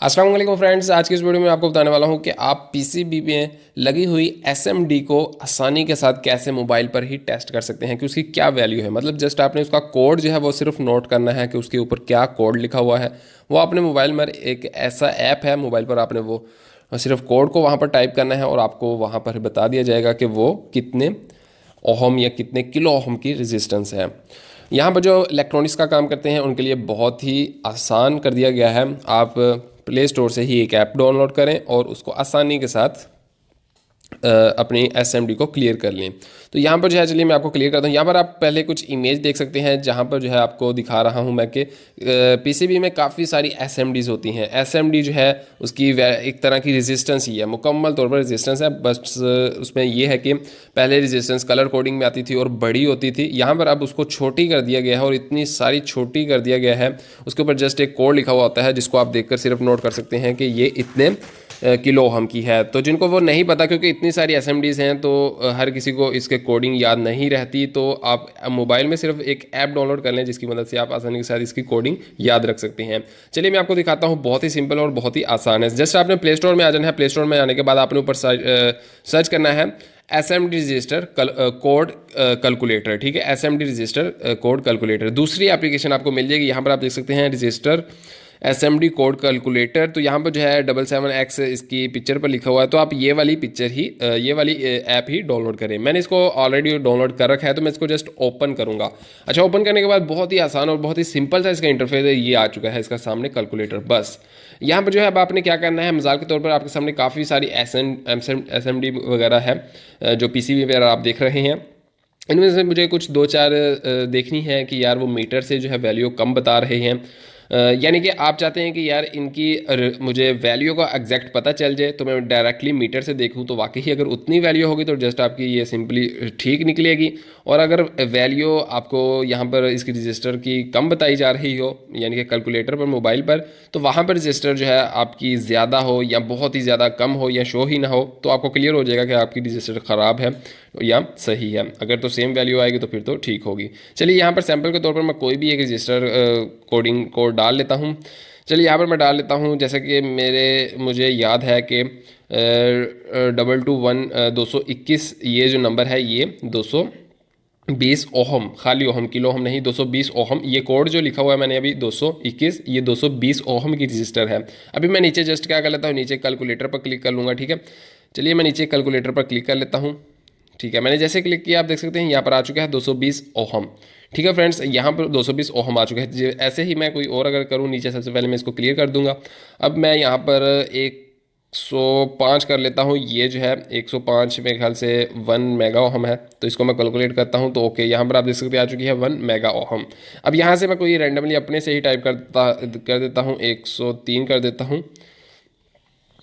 अस्सलाम वालेकुम फ्रेंड्स, आज की इस वीडियो में आपको बताने वाला हूं कि आप पीसीबी में लगी हुई एसएमडी को आसानी के साथ कैसे मोबाइल पर ही टेस्ट कर सकते हैं कि उसकी क्या वैल्यू है। मतलब जस्ट आपने उसका कोड जो है वो सिर्फ नोट करना है कि उसके ऊपर क्या कोड लिखा हुआ है। वो अपने मोबाइल में एक ऐसा ऐप है मोबाइल पर, आपने वो सिर्फ कोड को वहाँ पर टाइप करना है और आपको वहाँ पर बता दिया जाएगा कि वो कितने ओहम या कितने किलो ओहम की रेजिस्टेंस है। यहाँ पर जो इलेक्ट्रॉनिक्स का काम करते हैं उनके लिए बहुत ही आसान कर दिया गया है। आप प्ले स्टोर से ही एक ऐप डाउनलोड करें और उसको आसानी के साथ अपनी एसएमडी को क्लियर कर लें। तो यहाँ पर जो है, चलिए मैं आपको क्लियर करता हूँ। यहाँ पर आप पहले कुछ इमेज देख सकते हैं जहाँ पर जो है आपको दिखा रहा हूँ मैं कि पीसीबी में काफ़ी सारी एसएमडीज़ होती हैं। एसएमडी जो है उसकी एक तरह की रेजिस्टेंस ही है, मुकम्मल तौर पर रेजिस्टेंस है। बस उसमें यह है कि पहले रेजिस्टेंस कलर कोडिंग में आती थी और बड़ी होती थी, यहाँ पर अब उसको छोटी कर दिया गया है और इतनी सारी छोटी कर दिया गया है। उसके ऊपर जस्ट एक कोड लिखा हुआ होता है जिसको आप देखकर सिर्फ नोट कर सकते हैं कि ये इतने किलो हम की है। तो जिनको वो नहीं पता, क्योंकि इतनी सारी एसएमडीज़ हैं तो हर किसी को इसके कोडिंग याद नहीं रहती, तो आप मोबाइल में सिर्फ एक ऐप डाउनलोड कर लें जिसकी मदद से आप आसानी के साथ इसकी कोडिंग याद रख सकते हैं। चलिए मैं आपको दिखाता हूँ, बहुत ही सिंपल और बहुत ही आसान है। जस्ट आपने प्ले स्टोर में आ जाना है। प्ले स्टोर में आने के बाद आपने ऊपर सर्च करना है एसएमडी रजिस्टर कोड कैलकुलेटर। ठीक है, एसएमडी रजिस्टर कोड कैलकुलेटर दूसरी एप्लीकेशन आपको मिल जाएगी। यहाँ पर आप देख सकते हैं रजिस्टर एसएमडी कोड कैलकुलेटर। तो यहाँ पर जो है 77X इसकी पिक्चर पर लिखा हुआ है, तो आप ये वाली पिक्चर ही ये वाली ऐप ही डाउनलोड करें। मैंने इसको ऑलरेडी डाउनलोड कर रखा है, तो मैं इसको जस्ट ओपन करूँगा। अच्छा, ओपन करने के बाद बहुत ही आसान और बहुत ही सिंपल सा इसका इंटरफेस है, ये आ चुका है इसका सामने कैलकुलेटर। बस यहाँ पर जो है अब आपने क्या करना है, मिसाल के तौर पर आपके सामने काफ़ी सारी एसएमडी वगैरह है जो पीसीबी वगैरह आप देख रहे हैं। इनमें से मुझे कुछ दो चार देखनी है कि यार वो मीटर से जो है वैल्यू कम बता रहे हैं। यानी कि आप चाहते हैं कि यार इनकी मुझे वैल्यू का एग्जैक्ट पता चल जाए, तो मैं डायरेक्टली मीटर से देखूं तो वाकई अगर उतनी वैल्यू होगी तो जस्ट आपकी ये सिंपली ठीक निकलेगी। और अगर वैल्यू आपको यहाँ पर इसकी रजिस्टर की कम बताई जा रही हो, यानी कि कैलकुलेटर पर मोबाइल पर, तो वहाँ पर रजिस्टर जो है आपकी ज़्यादा हो या बहुत ही ज़्यादा कम हो या शो ही ना हो, तो आपको क्लियर हो जाएगा कि आपकी रजिस्टर ख़राब है या सही है। अगर तो सेम वैल्यू आएगी तो फिर तो ठीक होगी। चलिए यहाँ पर सैंपल के तौर पर मैं कोई भी एक रजिस्टर कोडिंग कोड डाल लेता हूँ। चलिए यहाँ पर मैं डाल लेता हूँ, जैसे कि मुझे याद है कि 221 ये जो नंबर है ये 220 ओहम, खाली ओहम, किलो ओहम नहीं, 220 ओहम। ये कोड जो लिखा हुआ है मैंने अभी 221, ये 220 ओहम की रजिस्टर है। अभी मैं नीचे जस्ट क्या कर लेता हूँ, नीचे कैलकुलेटर पर क्लिक कर लूँगा। ठीक है, चलिए मैं नीचे कैलकुलेटर पर क्लिक कर लेता हूँ। ठीक है, मैंने जैसे क्लिक किया आप देख सकते हैं यहाँ पर आ चुका है 220 ओहम। ठीक है फ्रेंड्स, यहाँ पर 220 ओहम आ चुका है। ऐसे ही मैं कोई और अगर करूँ नीचे, सबसे पहले मैं इसको क्लियर कर दूंगा। अब मैं यहाँ पर 105 कर लेता हूँ। ये जो है 105 मेरे ख्याल से 1 मेगा ओहम है, तो इसको मैं कैलकुलेट करता हूँ तो ओके, यहाँ पर आप देख सकते हैं आ चुकी है 1 मेगा ओहम। अब यहाँ से मैं कोई रैंडमली अपने से ही टाइप कर देता हूँ, 103 कर देता हूँ।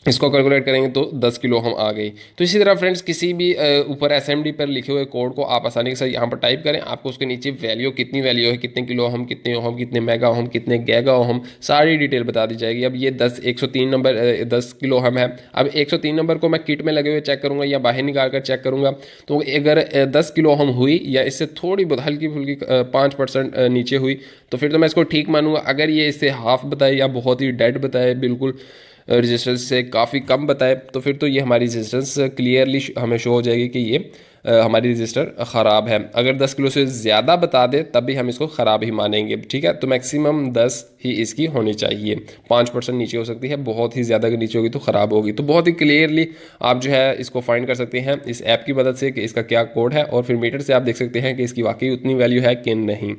इसको कैलकुलेट करेंगे तो 10 किलो हम आ गई। तो इसी तरह फ्रेंड्स किसी भी ऊपर एसएमडी पर लिखे हुए कोड को आप आसानी के साथ यहाँ पर टाइप करें, आपको उसके नीचे वैल्यू कितनी वैल्यू है, कितने किलो हम, कितने ओहम, कितने मेगा ओहम, कितने गैगा ओहम, सारी डिटेल बता दी जाएगी। अब ये 103 नंबर 10 किलो हम है। अब 103 नंबर को मैं किट में लगे हुए चेक करूँगा या बाहर निकाल कर चेक करूँगा, तो अगर 10 किलो हम हुई या इससे थोड़ी बहुत हल्की फुल्की 5% नीचे हुई तो फिर तो मैं इसको ठीक मानूंगा। अगर ये इससे हाफ बताए या बहुत ही डेड बताए, बिल्कुल रेजिस्टेंस से काफ़ी कम बताए, तो फिर तो ये हमारी रेजिस्टेंस क्लियरली हमें शो हो जाएगी कि ये हमारी रजिस्टर ख़राब है। अगर 10 किलो से ज़्यादा बता दे तब भी हम इसको ख़राब ही मानेंगे। ठीक है, तो मैक्सिमम 10 ही इसकी होनी चाहिए। 5% नीचे हो सकती है, बहुत ही ज़्यादा अगर नीचे होगी तो ख़राब होगी। तो बहुत ही क्लियरली आप जो है इसको फाइंड कर सकते हैं इस ऐप की मदद से कि इसका क्या कोड है, और फिर मीटर से आप देख सकते हैं कि इसकी वाकई उतनी वैल्यू है कि नहीं।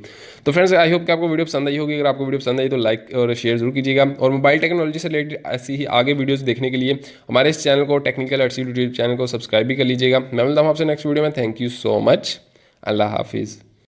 तो फ्रेंड्स, आई होप कि आपको वीडियो पसंद आई होगी। अगर आपको वीडियो पसंद आई तो लाइक और शेयर जरूर कीजिएगा, और मोबाइल टेक्नोलॉजी से रिलेटेड ऐसी ही आगे वीडियोज़ देखने के लिए हमारे इस चैनल को, टेक्निकल अर्सी यूट्यूब चैनल को सब्सक्राइब भी कर लीजिएगा। मैं मिलता हूँ आपसे नेक्स्ट वीडियो में। Thank you so much. अल्लाह हाफिज़।